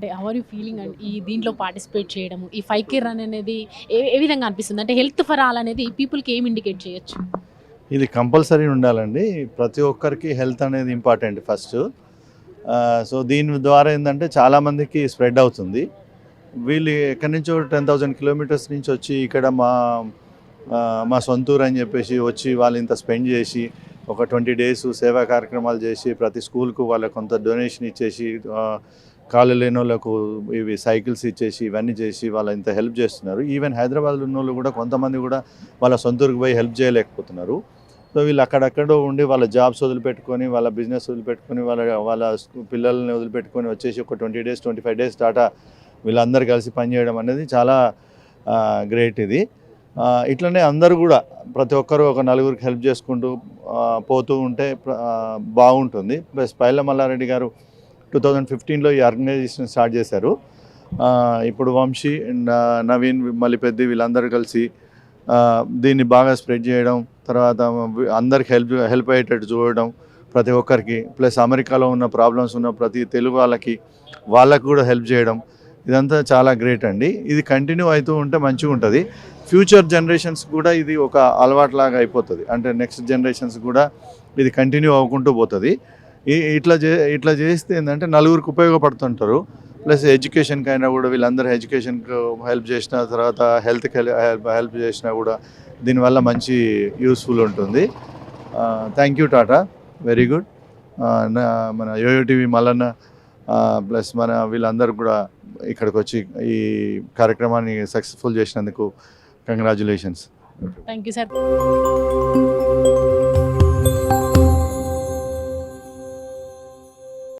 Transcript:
అంటే how are you feeling and ఈ దీంట్లో పార్టిసిపేట్ చేయడము ఈ 5K రన్ అనేది ఏ విధంగా అనిపిస్తుంది? అంటే హెల్త్ ఫర్ ఆల్ అనేది పీపుల్కి ఏం ఇండికేట్ చేయొచ్చు? ఇది కంపల్సరీ ఉండాలండి. ప్రతి ఒక్కరికి హెల్త్ అనేది ఇంపార్టెంట్ ఫస్ట్. సో దీని ద్వారా ఏంటంటే చాలామందికి స్ప్రెడ్ అవుతుంది. వీళ్ళు ఎక్కడి నుంచో 10,000 కిలోమీటర్స్ నుంచి వచ్చి ఇక్కడ మా సొంతూరు అని చెప్పేసి వచ్చి వాళ్ళు ఇంత స్పెండ్ చేసి ఒక 20 డేస్ సేవా కార్యక్రమాలు చేసి ప్రతి స్కూల్కు వాళ్ళకు కొంత డొనేషన్ ఇచ్చేసి కాళ్ళు లేని వాళ్ళకు ఇవి సైకిల్స్ ఇచ్చేసి ఇవన్నీ చేసి వాళ్ళు ఇంత హెల్ప్ చేస్తున్నారు. ఈవెన్ హైదరాబాద్లో ఉన్న వాళ్ళు కూడా కొంతమంది కూడా వాళ్ళ సొంతూరుకు పోయి హెల్ప్ చేయలేకపోతున్నారు. సో వీళ్ళు అక్కడక్కడ ఉండి వాళ్ళ జాబ్స్ వదిలిపెట్టుకొని వాళ్ళ బిజినెస్ వదిలిపెట్టుకొని వాళ్ళ పిల్లల్ని వదిలిపెట్టుకొని వచ్చేసి ఒక 20 డేస్ 25 డేస్ దాటా వీళ్ళందరూ కలిసి పనిచేయడం అనేది చాలా గ్రేట్. ఇది ఇట్లనే అందరూ కూడా ప్రతి ఒక్కరు ఒక నలుగురికి హెల్ప్ చేసుకుంటూ పోతూ ఉంటే బాగుంటుంది. ప్లస్ పైల మల్లారెడ్డి గారు 2015లో ఈ ఆర్గనైజేషన్ స్టార్ట్ చేశారు. ఇప్పుడు వంశీ నవీన్ మల్లిపెద్ది వీళ్ళందరూ కలిసి దీన్ని బాగా స్ప్రెడ్ చేయడం, తర్వాత అందరికి హెల్ప్ అయ్యేటట్టు చూడడం ప్రతి ఒక్కరికి. ప్లస్ అమెరికాలో ఉన్న ప్రాబ్లమ్స్ ఉన్న ప్రతి తెలుగు వాళ్ళకు కూడా హెల్ప్ చేయడం, ఇదంతా చాలా గ్రేట్ అండి. ఇది కంటిన్యూ అవుతూ ఉంటే మంచిగా ఉంటుంది. ఫ్యూచర్ జనరేషన్స్ కూడా ఇది ఒక అలవాటులాగా అయిపోతుంది. అంటే నెక్స్ట్ జనరేషన్స్ కూడా ఇది కంటిన్యూ అవ్వకుంటూ పోతుంది. ఇట్లా చేస్తే ఏంటంటే నలుగురికి ఉపయోగపడుతుంటారు. ప్లస్ ఎడ్యుకేషన్కి అయినా కూడా వీళ్ళందరూ ఎడ్యుకేషన్కి హెల్ప్ చేసిన తర్వాత హెల్త్కి హెల్ప్ చేసినా కూడా దీనివల్ల మంచి యూస్ఫుల్ ఉంటుంది. Thank you tata, very good. మన యోయో టీవీ మల్లన్న ప్లస్ మన వీళ్ళందరూ కూడా ఇక్కడికి వచ్చి ఈ కార్యక్రమాన్ని సక్సెస్ఫుల్ చేసినందుకు కంగ్రాచ్యులేషన్స్. Thank you sir.